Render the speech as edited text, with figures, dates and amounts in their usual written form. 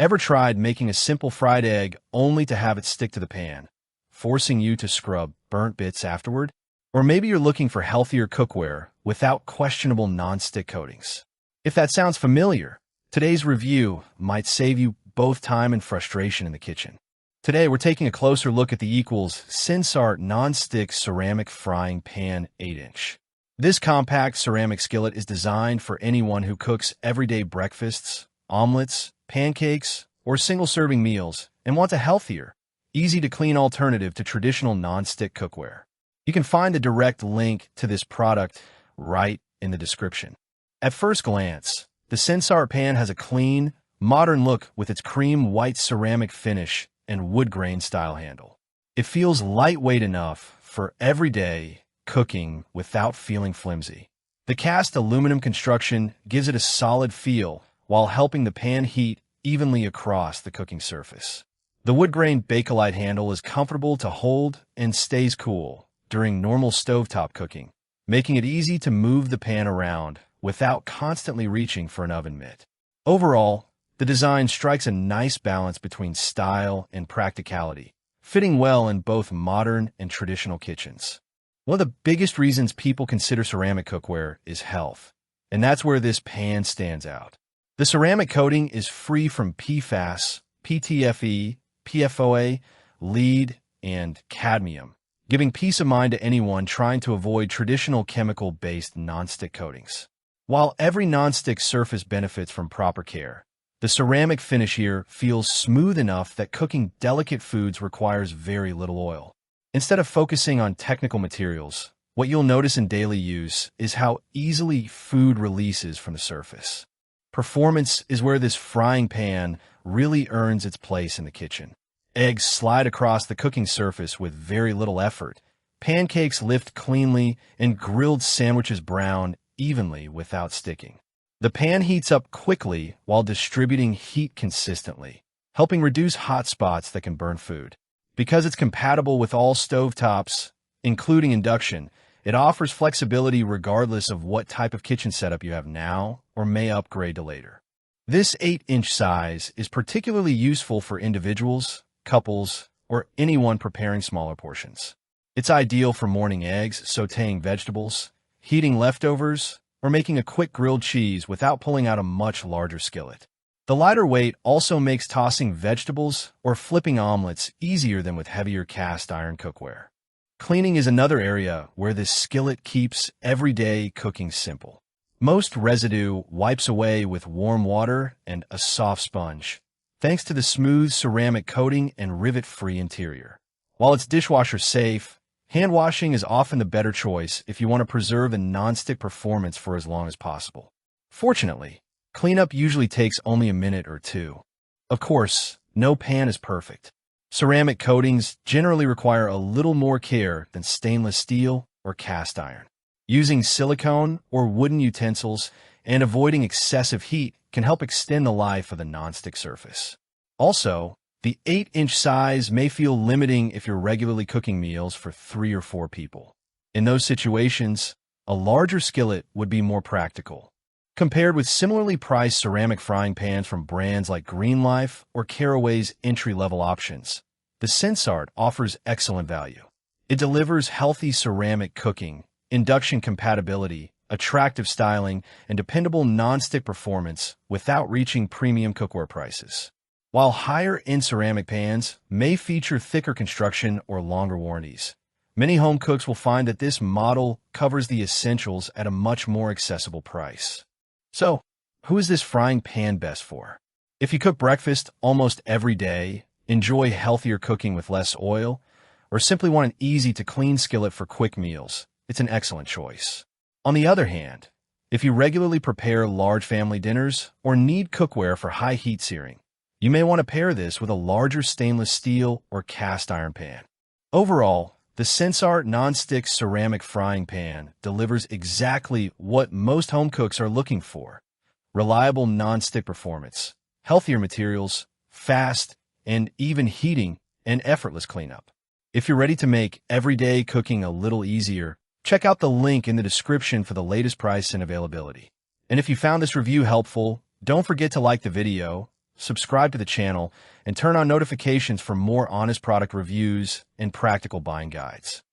Ever tried making a simple fried egg only to have it stick to the pan, forcing you to scrub burnt bits afterward? Or maybe you're looking for healthier cookware without questionable non-stick coatings. If that sounds familiar, today's review might save you both time and frustration in the kitchen. Today, we're taking a closer look at the Sensarte Nonstick Ceramic Frying Pan 8-inch. This compact ceramic skillet is designed for anyone who cooks everyday breakfasts, omelets, pancakes, or single-serving meals and wants a healthier, easy-to-clean alternative to traditional non-stick cookware. You can find a direct link to this product right in the description. At first glance, the Sensarte pan has a clean, modern look with its cream white ceramic finish and wood grain style handle. It feels lightweight enough for everyday cooking without feeling flimsy. The cast aluminum construction gives it a solid feel while helping the pan heat evenly across the cooking surface. The wood grain Bakelite handle is comfortable to hold and stays cool during normal stovetop cooking, making it easy to move the pan around without constantly reaching for an oven mitt. Overall, the design strikes a nice balance between style and practicality, fitting well in both modern and traditional kitchens. One of the biggest reasons people consider ceramic cookware is health, and that's where this pan stands out. The ceramic coating is free from PFAS, PTFE, PFOA, lead, and cadmium, giving peace of mind to anyone trying to avoid traditional chemical-based nonstick coatings. While every nonstick surface benefits from proper care, the ceramic finish here feels smooth enough that cooking delicate foods requires very little oil. Instead of focusing on technical materials, what you'll notice in daily use is how easily food releases from the surface. Performance is where this frying pan really earns its place in the kitchen. Eggs slide across the cooking surface with very little effort. Pancakes lift cleanly, and grilled sandwiches brown evenly without sticking. The pan heats up quickly while distributing heat consistently, helping reduce hot spots that can burn food. Because it's compatible with all stovetops, including induction, it offers flexibility regardless of what type of kitchen setup you have now or may upgrade to later. This 8-inch size is particularly useful for individuals, couples, or anyone preparing smaller portions. It's ideal for morning eggs, sautéing vegetables, heating leftovers, or making a quick grilled cheese without pulling out a much larger skillet. The lighter weight also makes tossing vegetables or flipping omelets easier than with heavier cast iron cookware. Cleaning is another area where this skillet keeps everyday cooking simple. Most residue wipes away with warm water and a soft sponge, thanks to the smooth ceramic coating and rivet-free interior. While it's dishwasher safe, hand washing is often the better choice if you want to preserve the nonstick performance for as long as possible. Fortunately, cleanup usually takes only a minute or two. Of course, no pan is perfect. Ceramic coatings generally require a little more care than stainless steel or cast iron. Using silicone or wooden utensils and avoiding excessive heat can help extend the life of the nonstick surface. Also, the 8-inch size may feel limiting if you're regularly cooking meals for 3 or 4 people. In those situations, a larger skillet would be more practical. Compared with similarly priced ceramic frying pans from brands like Greenlife or Caraway's entry-level options, the Sensarte offers excellent value. It delivers healthy ceramic cooking, induction compatibility, attractive styling, and dependable non-stick performance without reaching premium cookware prices. While higher-end ceramic pans may feature thicker construction or longer warranties, many home cooks will find that this model covers the essentials at a much more accessible price. So, who is this frying pan best for? If you cook breakfast almost every day, enjoy healthier cooking with less oil, or simply want an easy-to-clean skillet for quick meals, it's an excellent choice. On the other hand, if you regularly prepare large family dinners or need cookware for high heat searing, you may want to pair this with a larger stainless steel or cast iron pan. Overall, the Sensarte Nonstick Ceramic Frying Pan delivers exactly what most home cooks are looking for: reliable non-stick performance, healthier materials, fast and even heating, and effortless cleanup. If you're ready to make everyday cooking a little easier, check out the link in the description for the latest price and availability. And if you found this review helpful, don't forget to like the video, subscribe to the channel, and turn on notifications for more honest product reviews and practical buying guides.